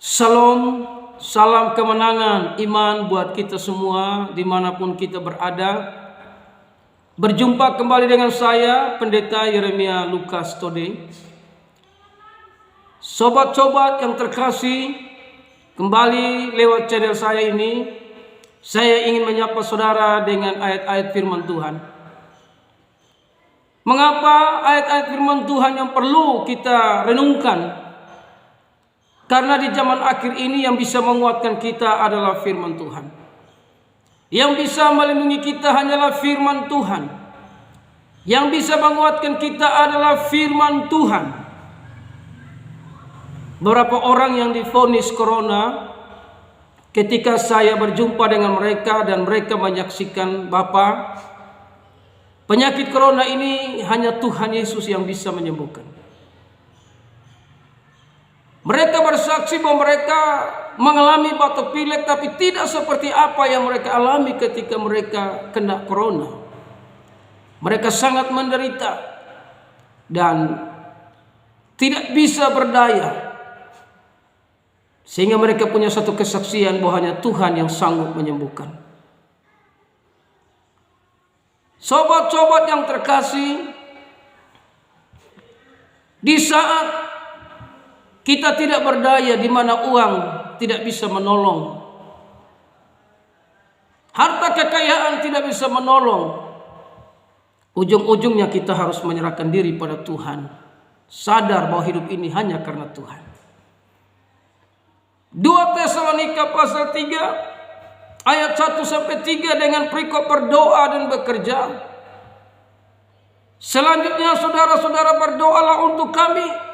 Shalom, salam kemenangan iman buat kita semua dimanapun kita berada. Berjumpa kembali dengan saya, Pendeta Yeremia Lukas Tode. Sobat-sobat yang terkasih, kembali lewat channel saya ini, saya ingin menyapa saudara dengan ayat-ayat firman Tuhan. Mengapa ayat-ayat firman Tuhan yang perlu kita renungkan? Karena di zaman akhir ini yang bisa menguatkan kita adalah firman Tuhan. Yang bisa melindungi kita hanyalah firman Tuhan. Yang bisa menguatkan kita adalah firman Tuhan. Beberapa orang yang divonis corona, ketika saya berjumpa dengan mereka dan mereka menyaksikan Bapa, penyakit corona ini hanya Tuhan Yesus yang bisa menyembuhkan. Mereka bersaksi bahwa mereka mengalami batuk pilek, tapi tidak seperti apa yang mereka alami ketika mereka kena corona. Mereka sangat menderita dan tidak bisa berdaya, sehingga mereka punya satu kesaksian bahwa hanya Tuhan yang sanggup menyembuhkan. Sobat-sobat yang terkasih, di saat kita tidak berdaya, di mana uang tidak bisa menolong, harta kekayaan tidak bisa menolong, ujung-ujungnya kita harus menyerahkan diri pada Tuhan, sadar bahwa hidup ini hanya karena Tuhan. 2 Tesalonika pasal 3 ayat 1-3 dengan perikop berdoa dan bekerja. Selanjutnya saudara-saudara berdoalah untuk kami,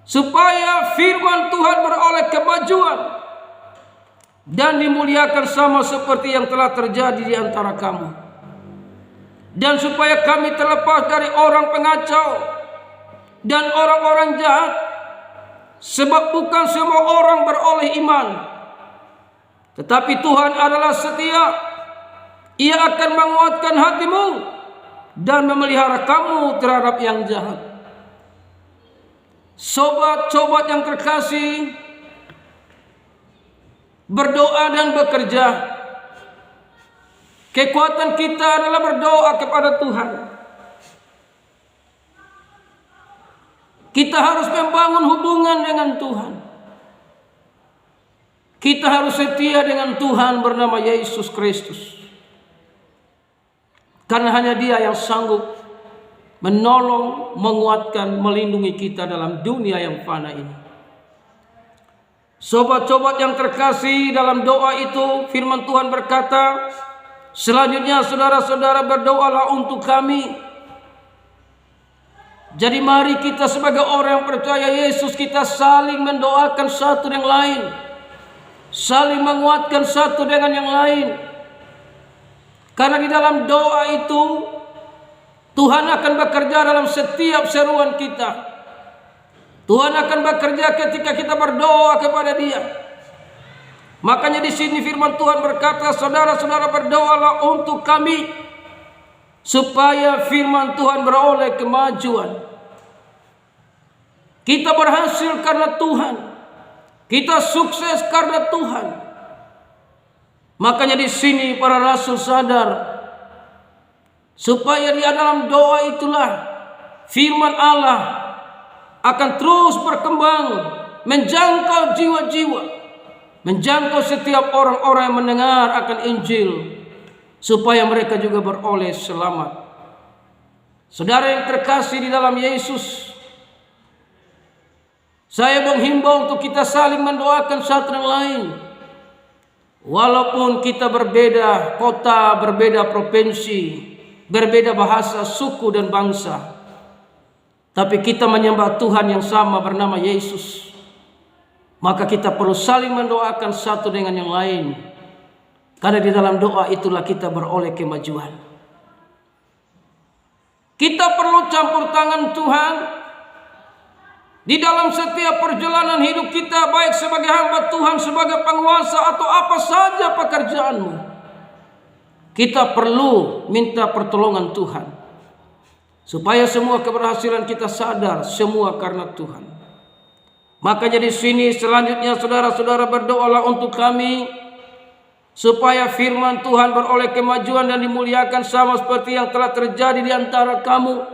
supaya firman Tuhan beroleh kemajuan dan dimuliakan sama seperti yang telah terjadi di antara kamu, dan supaya kami terlepas dari orang pengacau dan orang-orang jahat, sebab bukan semua orang beroleh iman, tetapi Tuhan adalah setia. Ia akan menguatkan hatimu dan memelihara kamu terhadap yang jahat. Sobat-sobat yang terkasih, berdoa dan bekerja. Kekuatan kita adalah berdoa kepada Tuhan. Kita harus membangun hubungan dengan Tuhan. Kita harus setia dengan Tuhan bernama Yesus Kristus. Karena hanya Dia yang sanggup menolong, menguatkan, melindungi kita dalam dunia yang fana ini. Sobat-sobat yang terkasih, dalam doa itu firman Tuhan berkata, selanjutnya saudara-saudara berdoalah untuk kami. Jadi mari kita sebagai orang yang percaya Yesus, kita saling mendoakan satu dengan lain, saling menguatkan satu dengan yang lain. Karena di dalam doa itu Tuhan akan bekerja dalam setiap seruan kita. Tuhan akan bekerja ketika kita berdoa kepada Dia. Makanya di sini firman Tuhan berkata, saudara-saudara berdoalah untuk kami, supaya firman Tuhan beroleh kemajuan. Kita berhasil karena Tuhan. Kita sukses karena Tuhan. Makanya di sini para rasul sadar, supaya di dalam doa itulah firman Allah akan terus berkembang, menjangkau jiwa-jiwa, menjangkau setiap orang-orang yang mendengar akan Injil, supaya mereka juga beroleh selamat. Saudara yang terkasih di dalam Yesus, saya menghimbau untuk kita saling mendoakan satu dengan lain. Walaupun kita berbeda kota, berbeda provinsi, berbeda bahasa, suku dan bangsa, tapi kita menyembah Tuhan yang sama bernama Yesus. Maka kita perlu saling mendoakan satu dengan yang lain, karena di dalam doa itulah kita beroleh kemajuan. Kita perlu campur tangan Tuhan di dalam setiap perjalanan hidup kita, baik sebagai hamba Tuhan, sebagai penguasa, atau apa saja pekerjaanmu. Kita perlu minta pertolongan Tuhan, supaya semua keberhasilan kita sadar semua karena Tuhan. Makanya di sini selanjutnya saudara-saudara berdoalah untuk kami supaya firman Tuhan beroleh kemajuan dan dimuliakan sama seperti yang telah terjadi di antara kamu.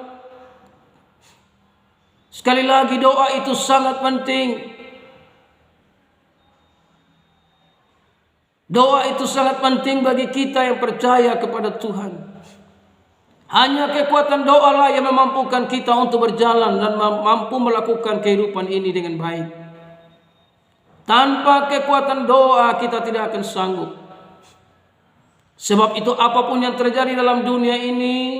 Sekali lagi doa itu sangat penting. Doa itu sangat penting bagi kita yang percaya kepada Tuhan. Hanya kekuatan doa lah yang memampukan kita untuk berjalan dan mampu melakukan kehidupan ini dengan baik. Tanpa kekuatan doa kita tidak akan sanggup. Sebab itu apapun yang terjadi dalam dunia ini,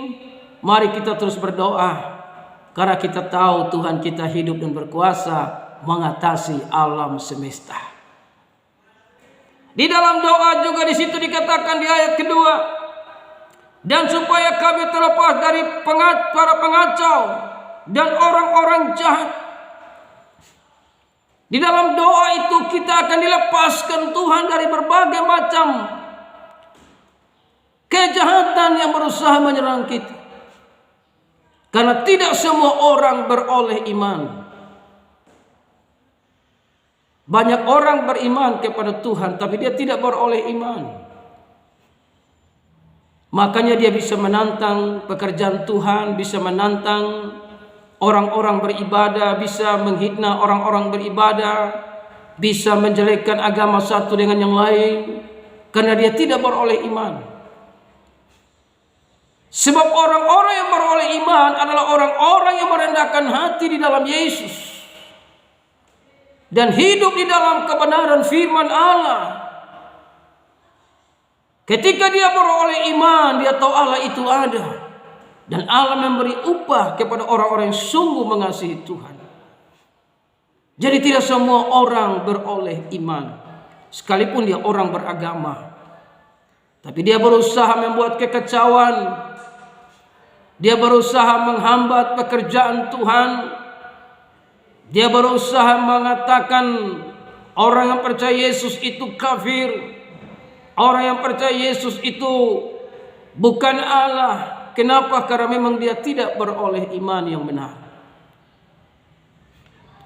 mari kita terus berdoa. Karena kita tahu Tuhan kita hidup dan berkuasa mengatasi alam semesta. Di dalam doa juga di situ dikatakan di ayat kedua, dan supaya kami terlepas dari para pengacau dan orang-orang jahat. Di dalam doa itu kita akan dilepaskan Tuhan dari berbagai macam kejahatan yang berusaha menyerang kita. Karena tidak semua orang beroleh iman. Banyak orang beriman kepada Tuhan, tapi dia tidak beroleh iman. Makanya dia bisa menantang pekerjaan Tuhan, bisa menantang orang-orang beribadah, bisa menghina orang-orang beribadah, bisa menjelekkan agama satu dengan yang lain, karena dia tidak beroleh iman. Sebab orang-orang yang beroleh iman adalah orang-orang yang merendahkan hati di dalam Yesus dan hidup di dalam kebenaran firman Allah. Ketika dia beroleh iman, dia tahu Allah itu ada. Dan Allah memberi upah kepada orang-orang yang sungguh mengasihi Tuhan. Jadi tidak semua orang beroleh iman. Sekalipun dia orang beragama. Tapi dia berusaha membuat kekacauan. Dia berusaha menghambat pekerjaan Tuhan. Dia berusaha mengatakan orang yang percaya Yesus itu kafir. Orang yang percaya Yesus itu bukan Allah. Kenapa? Karena memang dia tidak beroleh iman yang benar.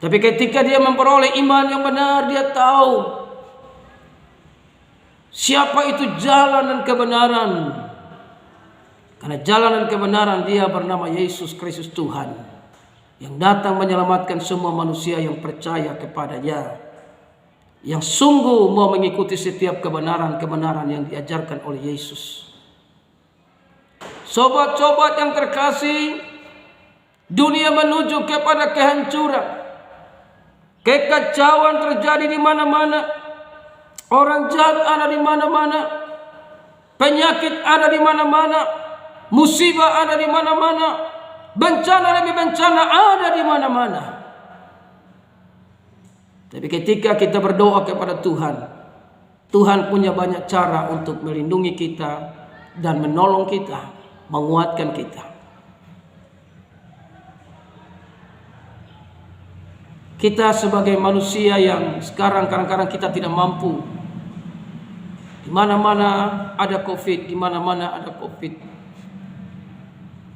Tapi ketika dia memperoleh iman yang benar, dia tahu siapa itu jalan dan kebenaran. Karena jalan dan kebenaran dia bernama Yesus Kristus Tuhan, yang datang menyelamatkan semua manusia yang percaya kepada-Nya, yang sungguh mau mengikuti setiap kebenaran-kebenaran yang diajarkan oleh Yesus. Sobat-sobat yang terkasih, dunia menuju kepada kehancuran. Kekacauan terjadi di mana-mana. Orang jahat ada di mana-mana. Penyakit ada di mana-mana. Musibah ada di mana-mana. Bencana demi bencana ada di mana-mana. Tapi ketika kita berdoa kepada Tuhan, Tuhan punya banyak cara untuk melindungi kita dan menolong kita, menguatkan kita. Kita sebagai manusia yang sekarang kadang-kadang kita tidak mampu. Di mana-mana ada COVID, di mana-mana ada COVID.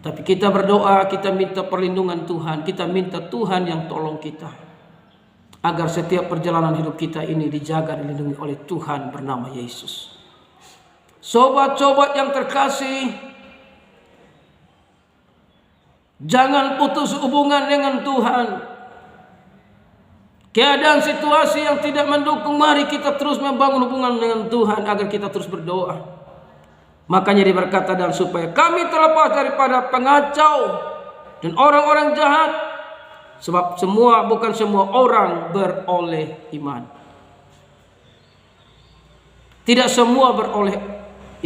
Tapi kita berdoa, kita minta perlindungan Tuhan, kita minta Tuhan yang tolong kita, agar setiap perjalanan hidup kita ini dijaga dan dilindungi oleh Tuhan bernama Yesus. Sobat-sobat yang terkasih, jangan putus hubungan dengan Tuhan. Keadaan situasi yang tidak mendukung, mari kita terus membangun hubungan dengan Tuhan agar kita terus berdoa. Makanya dia berkata, dan supaya kami terlepas daripada pengacau dan orang-orang jahat. Sebab bukan semua orang beroleh iman. Tidak semua beroleh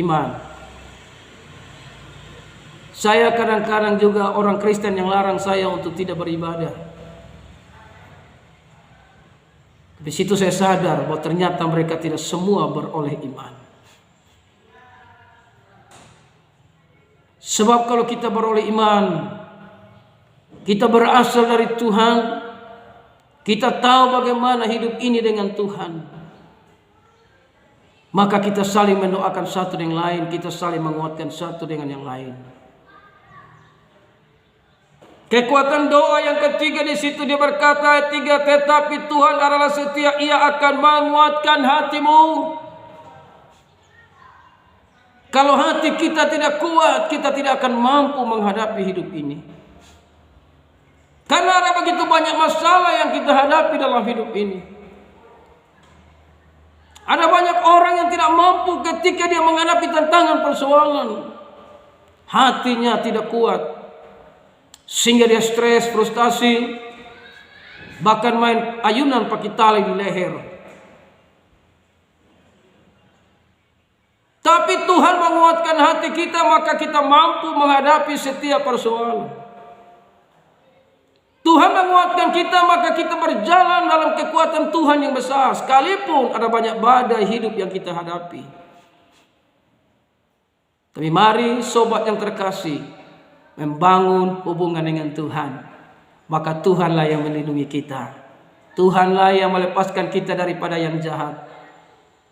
iman. Saya kadang-kadang juga orang Kristen yang larang saya untuk tidak beribadah. Di situ saya sadar bahwa ternyata mereka tidak semua beroleh iman. Sebab kalau kita beroleh iman, kita berasal dari Tuhan, kita tahu bagaimana hidup ini dengan Tuhan, maka kita saling mendoakan satu dengan lain, kita saling menguatkan satu dengan yang lain. Kekuatan doa yang ketiga di situ dia berkata ayat 3, tetapi Tuhan adalah setia, Ia akan menguatkan hatimu. Kalau hati kita tidak kuat, kita tidak akan mampu menghadapi hidup ini. Karena ada begitu banyak masalah yang kita hadapi dalam hidup ini. Ada banyak orang yang tidak mampu ketika dia menghadapi tantangan persoalan. Hatinya tidak kuat, sehingga dia stres, frustasi, bahkan main ayunan pakai tali di leher. Tapi Tuhan menguatkan hati kita, maka kita mampu menghadapi setiap persoalan. Tuhan menguatkan kita, maka kita berjalan dalam kekuatan Tuhan yang besar, sekalipun ada banyak badai hidup yang kita hadapi. Tapi mari sobat yang terkasih, membangun hubungan dengan Tuhan, maka Tuhanlah yang melindungi kita. Tuhanlah yang melepaskan kita daripada yang jahat.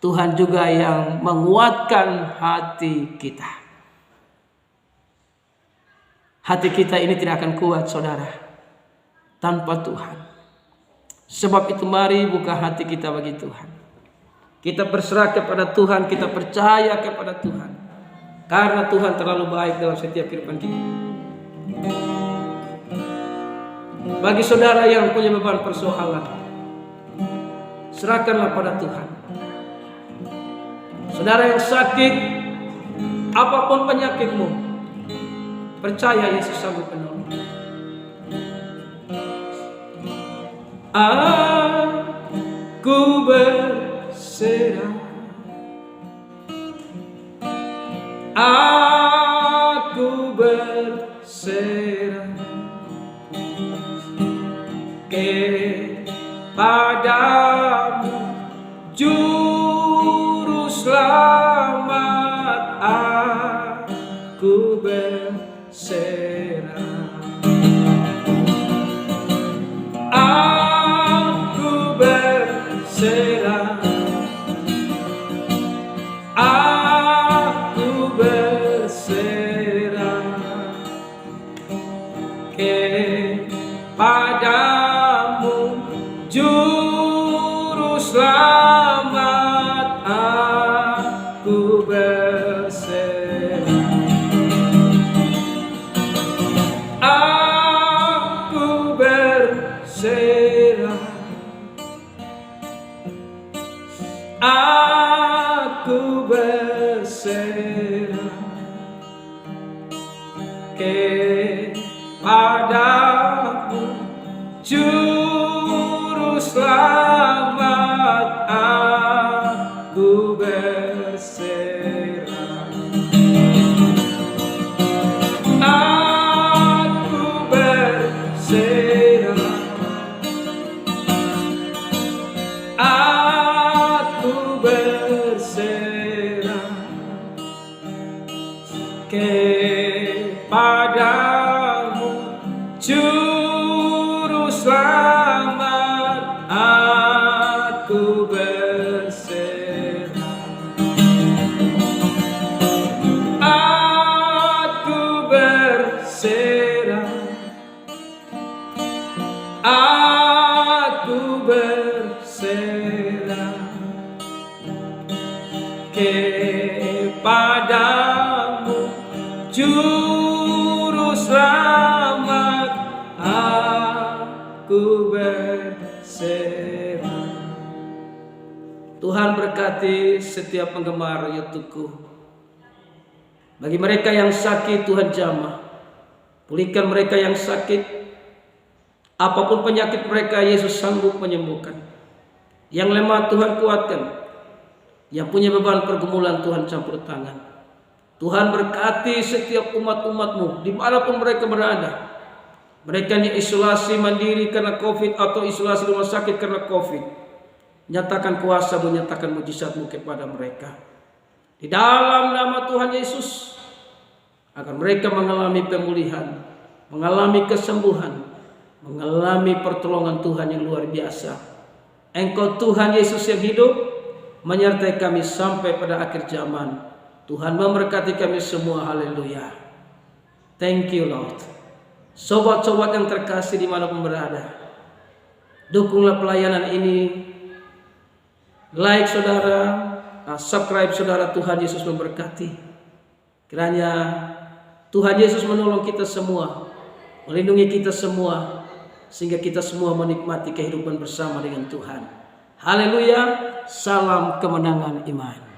Tuhan juga yang menguatkan hati kita. Hati kita ini tidak akan kuat, saudara, tanpa Tuhan. Sebab itu mari buka hati kita bagi Tuhan. Kita berserah kepada Tuhan, kita percaya kepada Tuhan. Karena Tuhan terlalu baik dalam setiap kehidupan kita. Bagi saudara yang punya beban persoalan, serahkanlah pada Tuhan. Saudara yang sakit, apapun penyakitmu, percaya Yesus sanggup menolong. Aku berserah, aku berserah kepadamu, Juru Selamat. Aku berserah, aku berserah, aku berserah kepadamu, Juru Selamat. Aku berserah, aku berserah, aku berserah kepadamu, Juru Selamat. Aku berserah, aku berserah, aku berserah kepadamu, Juru Selamat. Aku berserah, aku berserah, aku berserah kepadamu, Juru Selamat. Aku berserah. Tuhan berkati setiap penggemar YouTube-ku. Bagi mereka yang sakit, Tuhan jamah. Pulihkan mereka yang sakit. Apapun penyakit mereka, Yesus sanggup menyembuhkan. Yang lemah Tuhan kuatkan. Yang punya beban pergumulan Tuhan campur tangan. Tuhan berkati setiap umat-umat-Mu dimanapun mereka berada. Mereka yang isolasi mandiri karena COVID atau isolasi rumah sakit karena COVID. Nyatakan kuasa-Mu, nyatakan mujizat-Mu kepada mereka. Di dalam nama Tuhan Yesus, agar mereka mengalami pemulihan, mengalami kesembuhan, mengalami pertolongan Tuhan yang luar biasa. Engkau Tuhan Yesus yang hidup, menyertai kami sampai pada akhir zaman. Tuhan memberkati kami semua. Haleluya. Thank you Lord. Sobat-sobat yang terkasih dimanapun berada, dukunglah pelayanan ini. Like saudara, subscribe saudara. Tuhan Yesus memberkati. Kiranya Tuhan Yesus menolong kita semua, melindungi kita semua, sehingga kita semua menikmati kehidupan bersama dengan Tuhan. Haleluya, salam kemenangan iman.